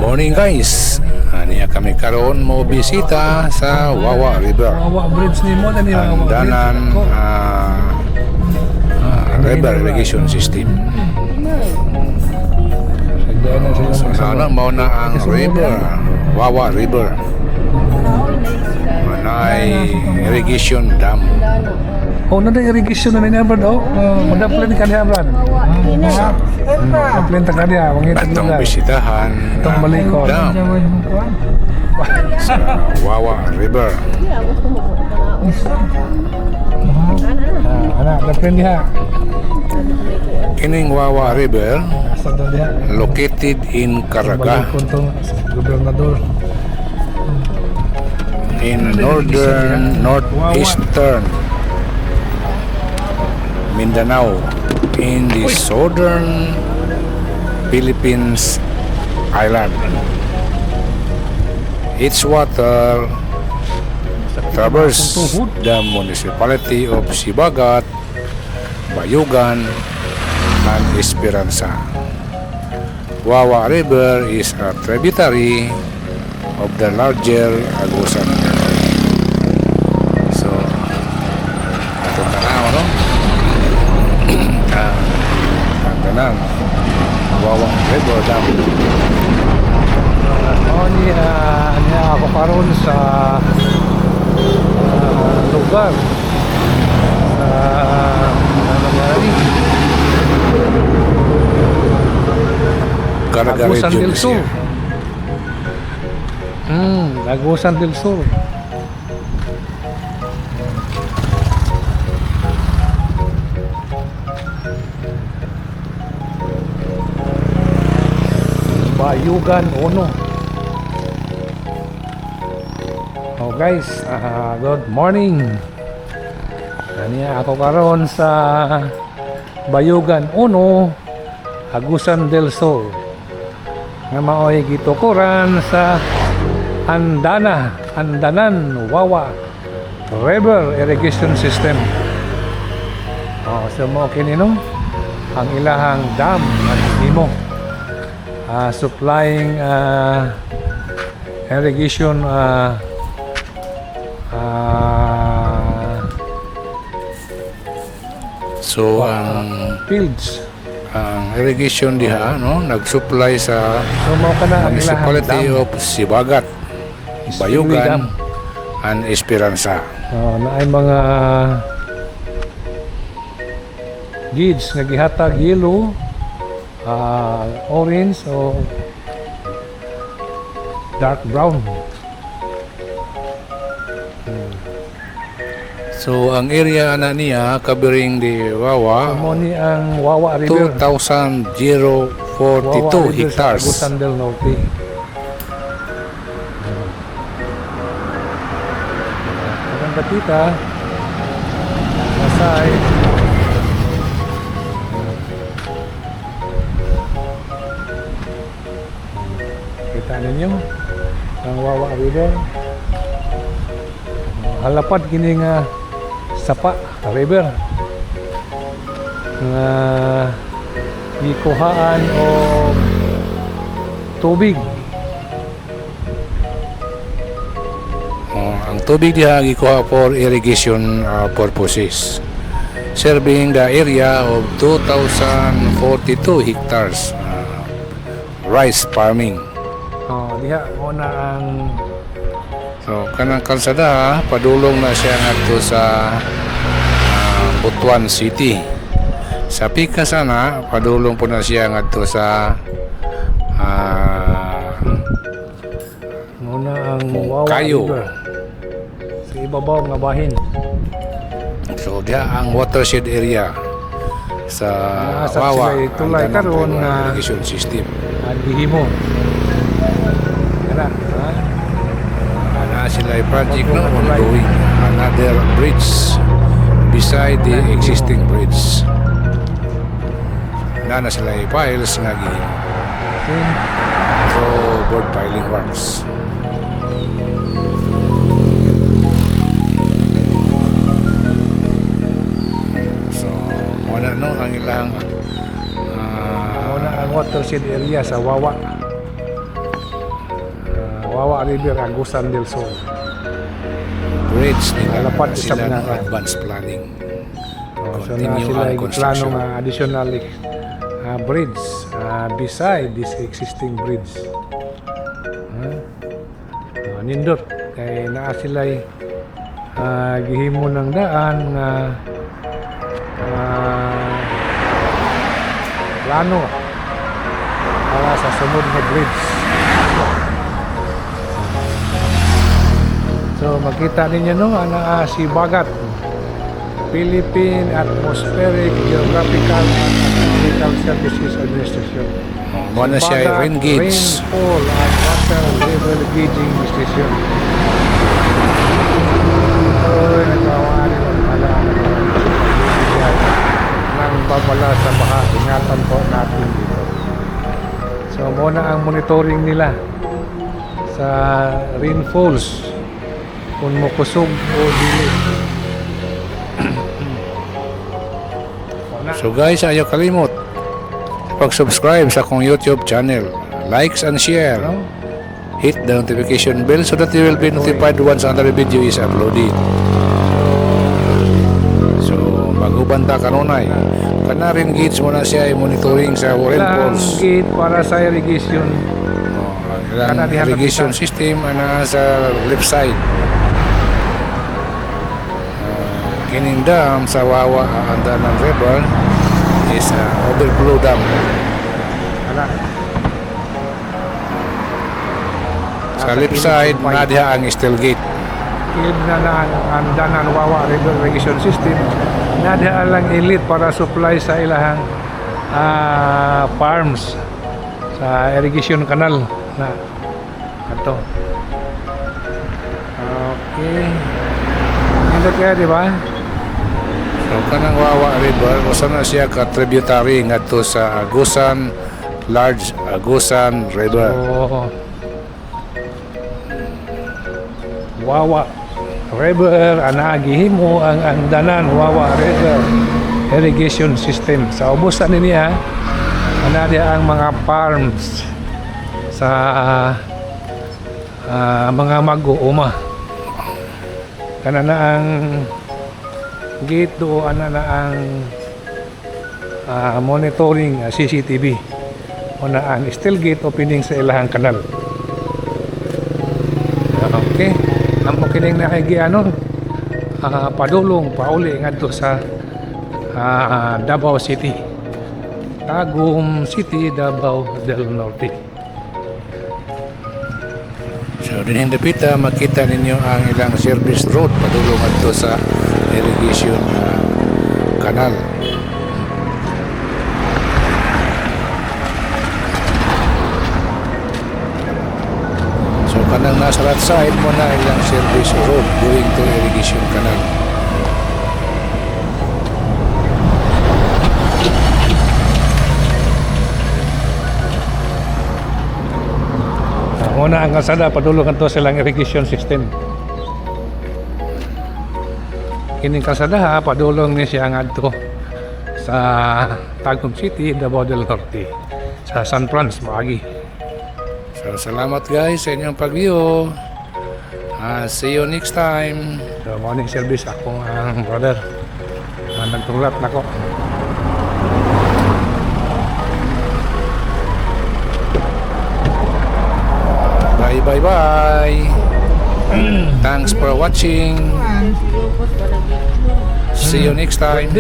morning guys. Niya kami karon mo bisita sa Wawa River. Wawa Bridge ni mo ni Wawa Danan river irrigation system. So sana mao na ang river, Wawa River. Manay irrigation dam. Oh, nada irrigation na niya Brad. Oh, madaplan ka niya Brad. Madaplan ta ka niya, wangit Atong bisitahan itong balikod. dam sa Wawa River. Anak, daplan niya. Kining Wawa River Asa daw diha? located in Caraga Balikod tong gobernador. in northeastern Mindanao in the southern Philippines island. Its water traverses the municipality of Sibagat, Bayugan, and Esperanza. Wawa River is a tributary of the larger Agusan River. So, ito na nga, ano? Ang ganang Wawa River Dam. Niya ako karon sa lugar sa nangyari Caraga Agusan Region del is Sur. here. Agusan del Sur. Bayugan Uno. Oh guys, good morning. Kaniya ako karon sa Bayugan Uno, Agusan del Sur. Nga maoy gitukuran sa Andanan Wawa River Irrigation System. So mo kinino ang ilahang dam at himo supplying irrigation So, ang fields. irrigation diha, no, nag-supply sa So mo kana ang ilahang municipality dam. of Sibagat, Bayugan, and Esperanza. Na ay mga gids nga gihatag yellow, orange o dark brown. So, ang area na niya covering the Wawa, Amo ni ang Wawa River. 2,042 Wawa River sa hectares. Agusan del Norte. Maganda kita. Masay. Kita ninyo ang Wawa River. Halapad kini nga sapa river nga gikuhaan o tubig. Ang tubig diha gikuha for irrigation purposes, serving the area of 2,042 hectares rice farming. Diha mo na ang So, kanang kalsada, padulong na siya ngadto sa Butuan City. Sa pika sana, padulong po na siya ngadto sa muna ang Wawa Kayo. River sa ibabaw nga bahin. So, diha ang watershed area sa Sa Wawa, sila tulay ang karon Danang nga irrigation system. ang gihimo. Kana, Na sila project no ongoing, another bridge beside the existing bridge. Na sila piles nga gihimo. So, board piling works. So, muna no ang ilang muna ang watershed area sa Wawa. Wawa River, Agusan del Sur. Bridge nila Lapad na sa sila ng Binaran. advanced planning. So na Continue sila ang plano construction. nga additional bridge beside this existing bridge. Nindot kay naa sila gihimo ng daan nga plano para sa sunod na bridge. So makita ninyo no ana si Bagat, Philippine Atmospheric Geographical and Astronomical Services Administration. Muna siya ay rain gauge. Rainfall and water level gauging station. So, nagawari ng pala nang babala sa baha. Ingatan po natin dito. So, muna ang monitoring nila sa rainfalls kung mukusog o dili. So guys, ayaw kalimot pag-subscribe sa akong YouTube channel. Likes and share. No? Hit the notification bell so that you will be notified once another video is uploaded. So, maguban ta kanunay. Kana rin gauge mo na siya ay monitoring sa Ilang rainfalls. gate para sa irrigation. Ilang Kana diha irrigation nakita. system na sa left side. Kining dam sa Wawa Andanan River is overflow dam. Ala. Sa left side, nadya ang steel gate. Kilid na ang Danan Wawa River Irrigation System. Nadya lang elite para supply sa ilahang farms sa irrigation canal na ato. Okay. Hindi kaya, di ba? So kanang Wawa River, usa na siya ka tributary ngadto sa Agusan, Large Agusan River. So, Wawa River ana gihimo ang Danan Wawa River irrigation system sa ubusan niya ana dia ang mga farms sa mga mag-uuma kana na ang gate do ana na ang monitoring CCTV una ang steel gate opening sa ilahang kanal. Okay. Ang kining nakigianon padulong pauli ngadto sa Davao City, Tagum City, Davao del Norte. So din hindi pita makita ninyo ang ilang service road padulong adto sa irrigation canal. So kanang nasa right side mo na ilang service road going to irrigation canal. Una ang kalsada padulong adto sa ilang irrigation system. Kining kalsada padulong ni siya ngadto sa Tagum City, Davao del Norte, sa San Franz maagi. So salamat guys sa inyong pag-view. See you next time. So, morning service akong ang brother nagtulat nako. Bye bye bye. Thanks for watching. See you next time.